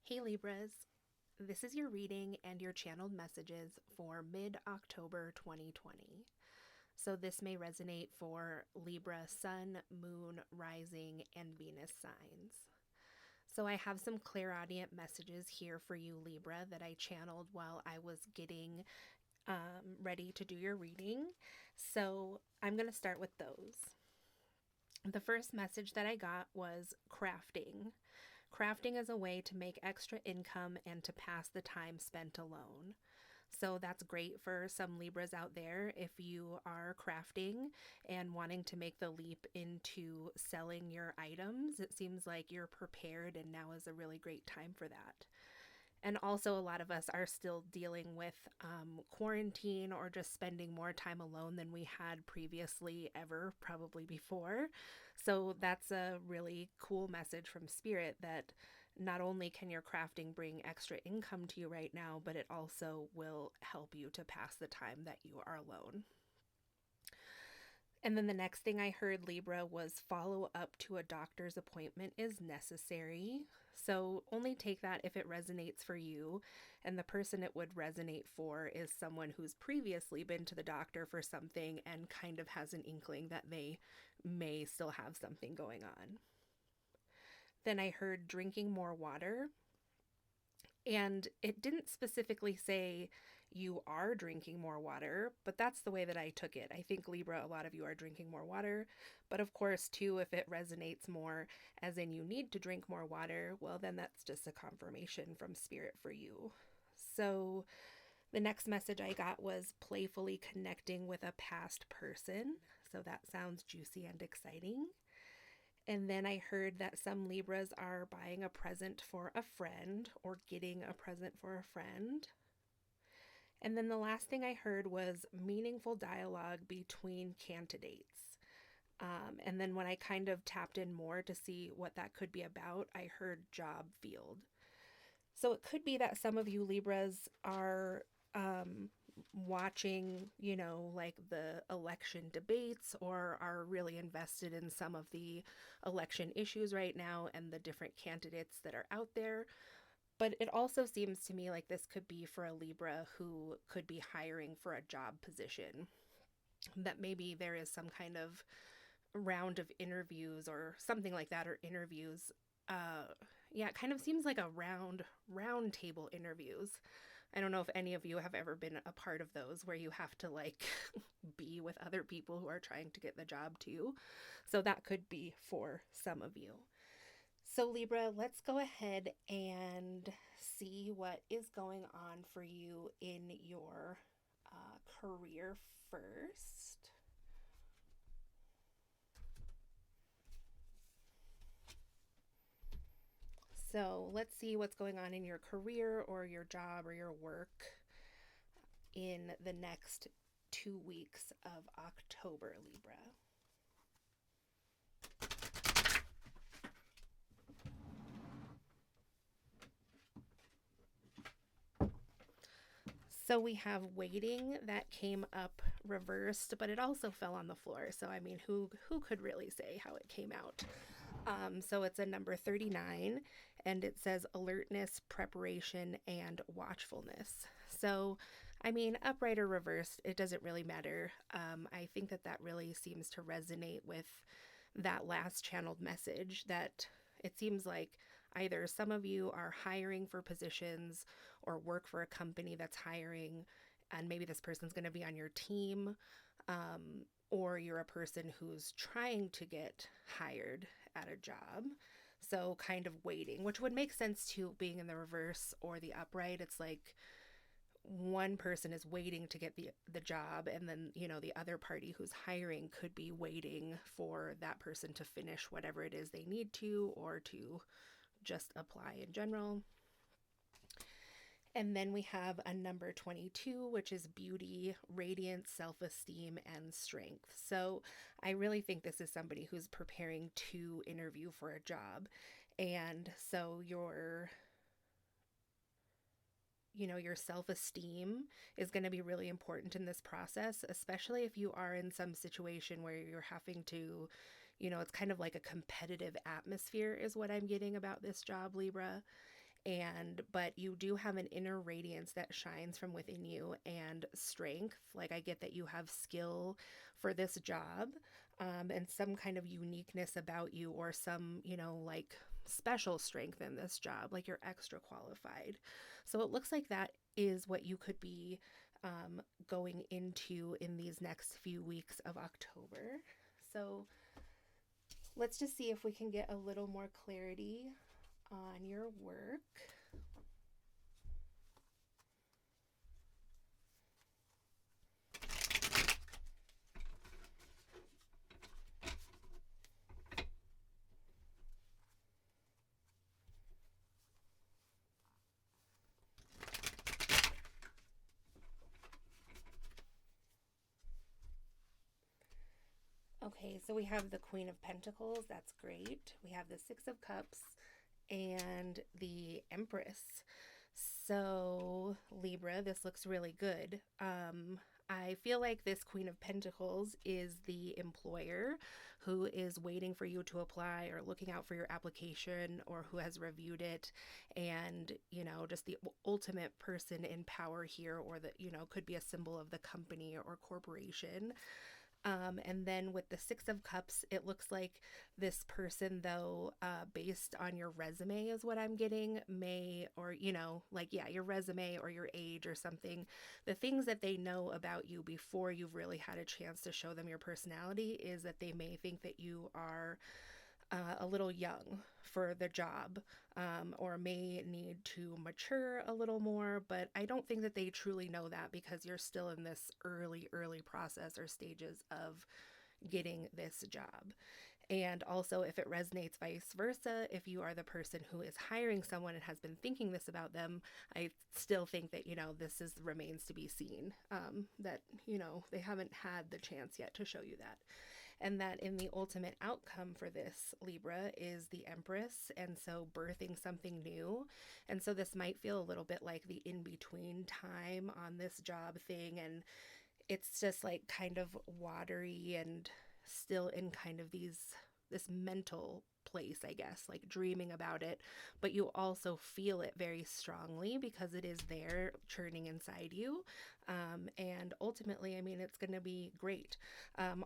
Hey Libras, this is your reading and your channeled messages for mid-October 2020. So this may resonate for Libra Sun, Moon, Rising, and Venus signs. So I have some clairaudient messages here for you, Libra, that I channeled while I was getting ready to do your reading. So I'm going to start with those. The first message that I got was crafting. Crafting is a way to make extra income and to pass the time spent alone. So that's great for some Libras out there if you are crafting and wanting to make the leap into selling your items. It seems like you're prepared and now is a really great time for that. And also, a lot of us are still dealing with quarantine or just spending more time alone than we had previously, ever, probably before. So, that's a really cool message from Spirit that not only can your crafting bring extra income to you right now, but it also will help you to pass the time that you are alone. And then the next thing I heard, Libra, was follow up to a doctor's appointment is necessary. So only take that if it resonates for you. And the person it would resonate for is someone who's previously been to the doctor for something and kind of has an inkling that they may still have something going on. Then I heard drinking more water. And it didn't specifically say you are drinking more water, but that's the way that I took it. I think Libra, a lot of you are drinking more water. But of course, too, if it resonates more, as in you need to drink more water, well, then that's just a confirmation from Spirit for you. So the next message I got was playfully connecting with a past person. So that sounds juicy and exciting. And then I heard that some Libras are buying a present for a friend or getting a present for a friend. And then the last thing I heard was meaningful dialogue between candidates. And then when I kind of tapped in more to see what that could be about, I heard job field. So it could be that some of you Libras are watching, like the election debates or are really invested in some of the election issues right now and the different candidates that are out there. But it also seems to me like this could be for a Libra who could be hiring for a job position. That maybe there is some kind of round of interviews or something like that, or interviews. Yeah, it kind of seems like a round table interviews. I don't know if any of you have ever been a part of those where you have to like be with other people who are trying to get the job too. So that could be for some of you. So Libra, let's go ahead and see what is going on for you in your career first. So let's see what's going on in your career or your job or your work in the next 2 weeks of October, Libra. So we have waiting that came up reversed, but it also fell on the floor. So I mean, who could really say how it came out? So it's a number 39, and it says alertness, preparation, and watchfulness. So, I mean, upright or reversed, it doesn't really matter. I think that really seems to resonate with that last channeled message, that it seems like either some of you are hiring for positions or work for a company that's hiring, and maybe this person's going to be on your team, or you're a person who's trying to get hired at a job. So kind of waiting, which would make sense too, being in the reverse or the upright. It's like one person is waiting to get the job, and then the other party who's hiring could be waiting for that person to finish whatever it is they need to, or to just apply in general. And then we have a number 22, which is beauty, radiance, self-esteem, and strength. So I really think this is somebody who's preparing to interview for a job. And so your self-esteem is going to be really important in this process, especially if you are in some situation where you're having to, it's kind of like a competitive atmosphere is what I'm getting about this job, Libra. But you do have an inner radiance that shines from within you and strength. Like, I get that you have skill for this job, and some kind of uniqueness about you, or some, like special strength in this job, like you're extra qualified. So it looks like that is what you could be going into in these next few weeks of October. So let's just see if we can get a little more clarity on your work. Okay, so we have the Queen of Pentacles. That's great. We have the Six of Cups and the Empress. So, Libra, this looks really good. I feel like this Queen of Pentacles is the employer who is waiting for you to apply, or looking out for your application, or who has reviewed it, and, just the ultimate person in power here, or that, could be a symbol of the company or corporation. And then with the Six of Cups, it looks like this person, though, based on your resume is what I'm getting, may, or, like, yeah, your resume or your age or something, the things that they know about you before you've really had a chance to show them your personality, is that they may think that you are a little young for the job, or may need to mature a little more. But I don't think that they truly know that, because you're still in this early process or stages of getting this job. And also, if it resonates vice versa, if you are the person who is hiring someone and has been thinking this about them, I still think that, this remains to be seen, that, they haven't had the chance yet to show you that. And that in the ultimate outcome for this, Libra, is the Empress, and so birthing something new. And so this might feel a little bit like the in-between time on this job thing, and it's just like kind of watery and still in kind of this mental place, I guess, like dreaming about it, but you also feel it very strongly because it is there churning inside you. And ultimately, I mean, it's going to be great.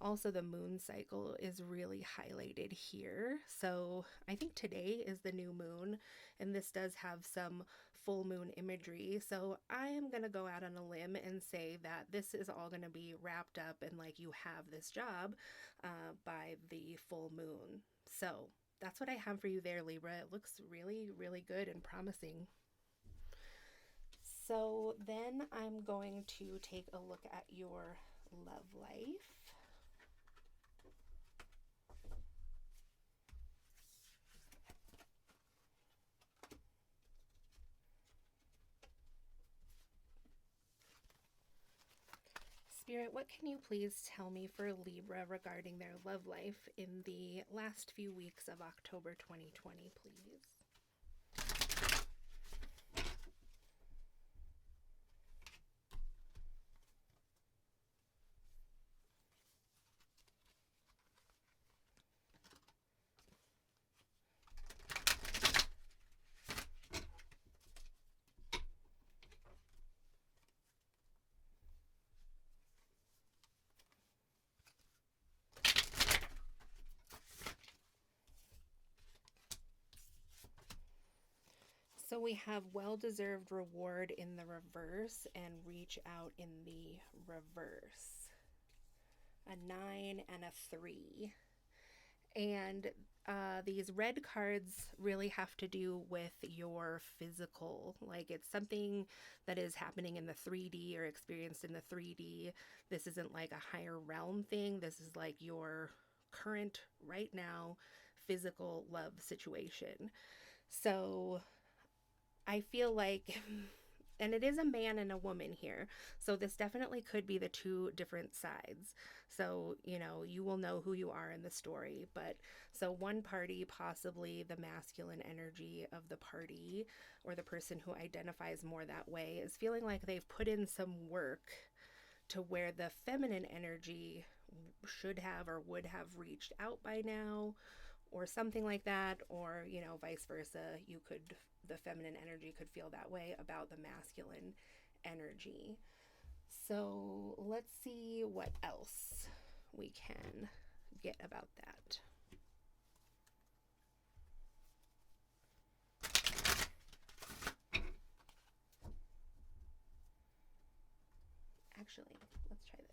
Also, the moon cycle is really highlighted here. So I think today is the new moon, and this does have some full moon imagery. So I am going to go out on a limb and say that this is all going to be wrapped up, and like you have this job by the full moon. So that's what I have for you there, Libra. It looks really good and promising. So then I'm going to take a look at your love life. Spirit, what can you please tell me for Libra regarding their love life in the last few weeks of October 2020, please? So we have well-deserved reward in the reverse and reach out in the reverse. A 9 and a 3. And these red cards really have to do with your physical. Like, it's something that is happening in the 3D or experienced in the 3D. This isn't like a higher realm thing. This is like your current, right now, physical love situation. So I feel like, and it is a man and a woman here, so this definitely could be the two different sides. So, you will know who you are in the story, but so one party, possibly the masculine energy of the party, or the person who identifies more that way, is feeling like they've put in some work to where the feminine energy should have or would have reached out by now, or something like that, or, vice versa. You could the feminine energy could feel that way about the masculine energy. So let's see what else we can get about that. Actually, let's try this.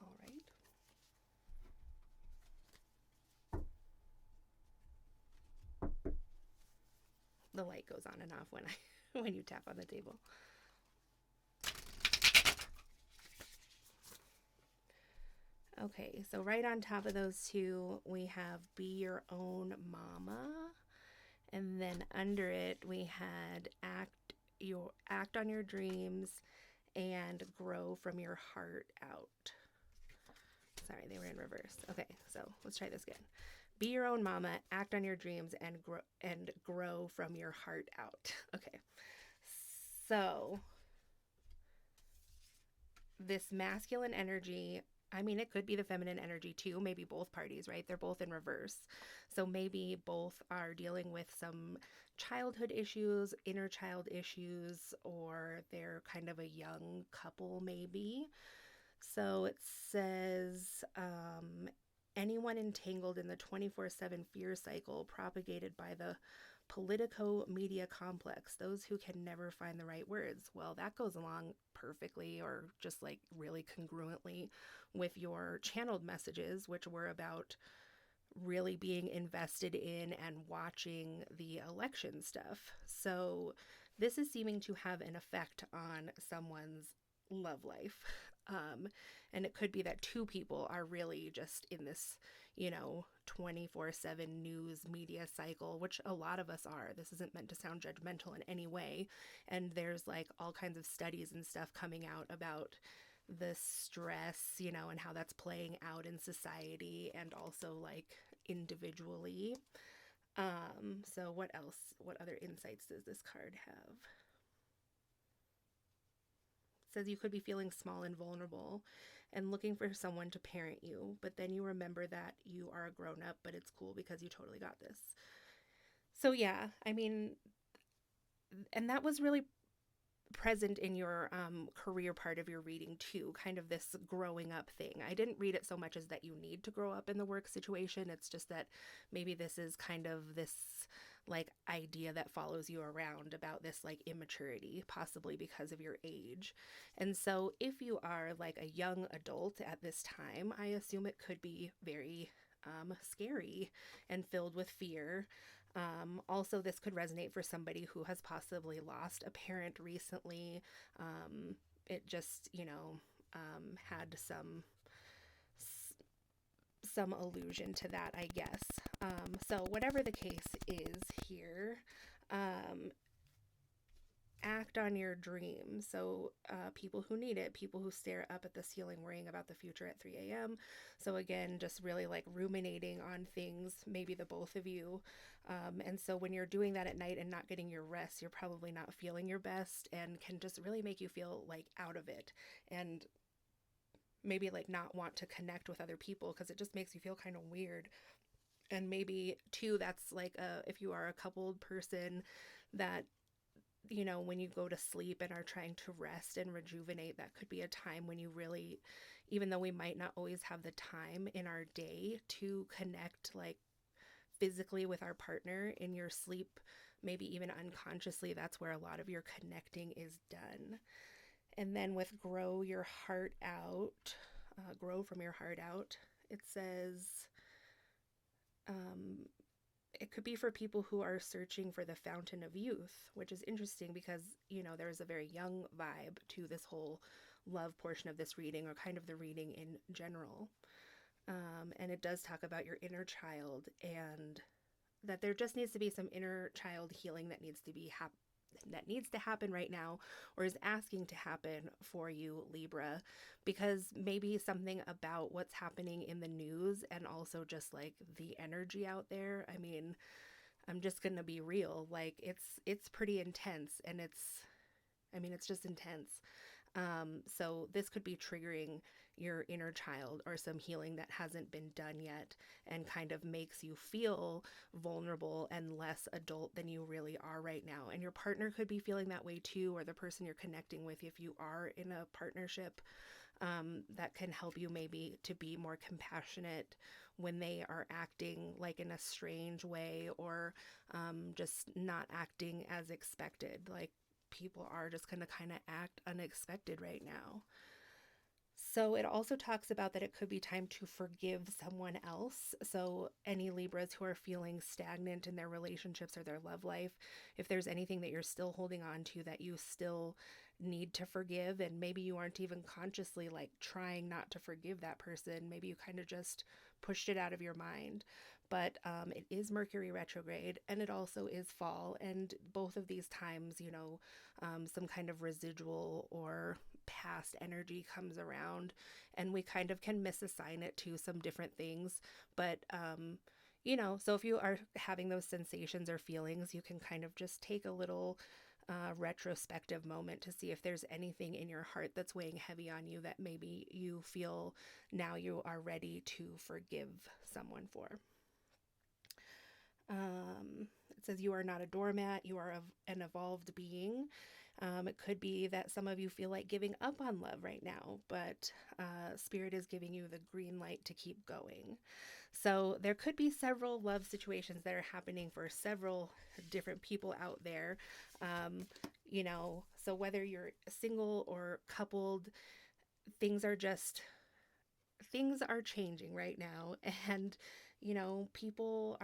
All right. The light goes on and off when you tap on the table. Okay, so right on top of those two, we have Be Your Own Mama. And then under it, we had act on your dreams and grow from your heart out. Sorry, they were in reverse. Okay, so let's try this again. Be your own mama, act on your dreams, and grow from your heart out. Okay, so this masculine energy, I mean, it could be the feminine energy too, maybe both parties, right? They're both in reverse. So maybe both are dealing with some childhood issues, inner child issues, or they're kind of a young couple maybe. So it says, anyone entangled in the 24/7 fear cycle propagated by the politico media complex, those who can never find the right words. Well, that goes along perfectly, or just like really congruently, with your channeled messages, which were about really being invested in and watching the election stuff. So this is seeming to have an effect on someone's love life. And it could be that two people are really just in this, 24/7 news media cycle, which a lot of us are. This isn't meant to sound judgmental in any way. And there's like all kinds of studies and stuff coming out about the stress, and how that's playing out in society and also like individually. So what else? What other insights does this card have? It says you could be feeling small and vulnerable and looking for someone to parent you, but then you remember that you are a grown up, but it's cool because you totally got this. So yeah, I mean, and that was really present in your career part of your reading too, kind of this growing up thing. I didn't read it so much as that you need to grow up in the work situation. It's just that maybe this is kind of this like idea that follows you around about this like immaturity, possibly because of your age. And so if you are like a young adult at this time, I assume it could be very scary and filled with fear. Also, this could resonate for somebody who has possibly lost a parent recently. It just, had some allusion to that, I guess. So whatever the case is here, act on your dreams. So people who need it, people who stare up at the ceiling worrying about the future at 3 a.m. So again, just really like ruminating on things, maybe the both of you. And so when you're doing that at night and not getting your rest, you're probably not feeling your best and can just really make you feel like out of it. And maybe like not want to connect with other people because it just makes you feel kind of weird. And maybe too, that's like if you are a coupled person that, when you go to sleep and are trying to rest and rejuvenate, that could be a time when you really, even though we might not always have the time in our day to connect like physically with our partner in your sleep, maybe even unconsciously, that's where a lot of your connecting is done. And then with grow your heart out, grow from your heart out, it says it could be for people who are searching for the fountain of youth, which is interesting because, there's a very young vibe to this whole love portion of this reading, or kind of the reading in general. And it does talk about your inner child, and that there just needs to be some inner child healing that needs to happen right now, or is asking to happen for you, Libra, because maybe something about what's happening in the news and also just like the energy out there. I mean, I'm just going to be real. Like it's pretty intense, and it's just intense. So this could be triggering your inner child or some healing that hasn't been done yet and kind of makes you feel vulnerable and less adult than you really are right now. And your partner could be feeling that way too, or the person you're connecting with if you are in a partnership. That can help you maybe to be more compassionate when they are acting like in a strange way, or just not acting as expected. Like people are just going to kind of act unexpected right now. So it also talks about that it could be time to forgive someone else. So any Libras who are feeling stagnant in their relationships or their love life, if there's anything that you're still holding on to that you still need to forgive, and maybe you aren't even consciously like trying not to forgive that person, maybe you kind of just pushed it out of your mind. But it is Mercury retrograde, and it also is fall, and both of these times, some kind of residual or past energy comes around, and we kind of can misassign it to some different things. But so if you are having those sensations or feelings, you can kind of just take a little retrospective moment to see if there's anything in your heart that's weighing heavy on you that maybe you feel now you are ready to forgive someone for. It says you are not a doormat, you are an evolved being. It could be that some of you feel like giving up on love right now, but Spirit is giving you the green light to keep going. So there could be several love situations that are happening for several different people out there. So whether you're single or coupled, things are just things are changing right now, and people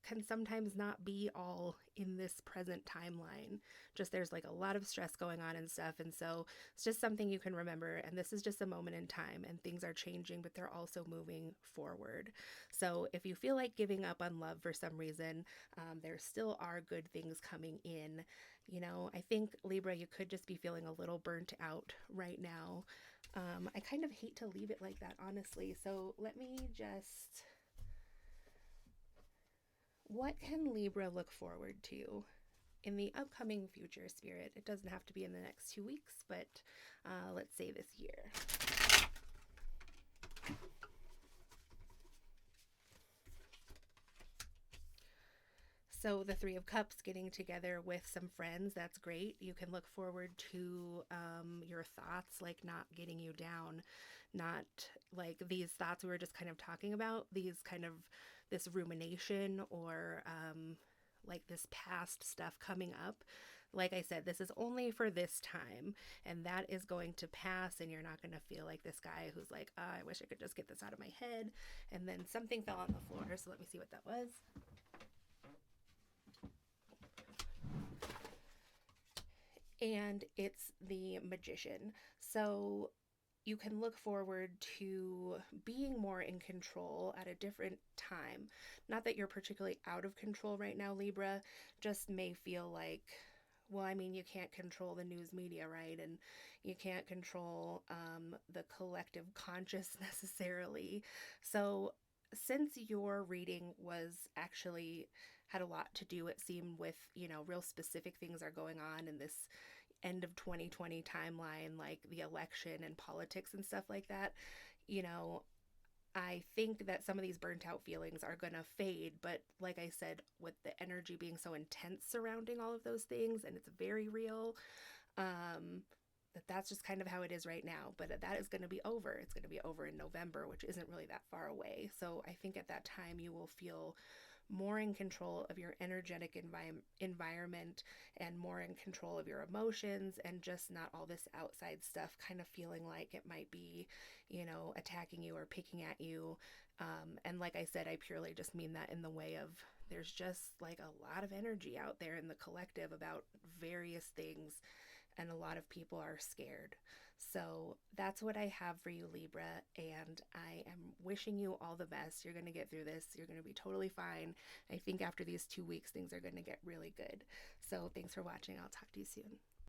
can sometimes not be all in this present timeline. Just there's like a lot of stress going on and stuff, and so it's just something you can remember, and this is just a moment in time, and things are changing, but they're also moving forward. So if you feel like giving up on love for some reason, there still are good things coming in. I think, Libra, you could just be feeling a little burnt out right now. I kind of hate to leave it like that, honestly. So let me just... What can Libra look forward to in the upcoming future, Spirit? It doesn't have to be in the next 2 weeks, but let's say this year. So the Three of Cups, getting together with some friends, that's great. You can look forward to your thoughts, like not getting you down, not like these thoughts we were just kind of talking about, this rumination or like this past stuff coming up. Like I said, this is only for this time, and that is going to pass, and you're not going to feel like this guy who's like, I wish I could just get this out of my head. And then something fell on the floor, so let me see what that was. And it's the Magician. So you can look forward to being more in control at a different time. Not that you're particularly out of control right now, Libra, just may feel like, well, I mean, you can't control the news media, right? And you can't control the collective conscious necessarily. So since your reading was actually had a lot to do, it seemed, with, real specific things are going on in this end of 2020 timeline, like the election and politics and stuff like that, I think that some of these burnt out feelings are going to fade. But like I said, with the energy being so intense surrounding all of those things, and it's very real, that's just kind of how it is right now. But that is going to be over. It's going to be over in November, which isn't really that far away. So I think at that time you will feel more in control of your energetic environment and more in control of your emotions, and just not all this outside stuff kind of feeling like it might be, attacking you or picking at you. And like I said, I purely just mean that in the way of there's just like a lot of energy out there in the collective about various things, and a lot of people are scared. So that's what I have for you, Libra, and I am wishing you all the best. You're going to get through this. You're going to be totally fine. I think after these 2 weeks, things are going to get really good. So thanks for watching. I'll talk to you soon.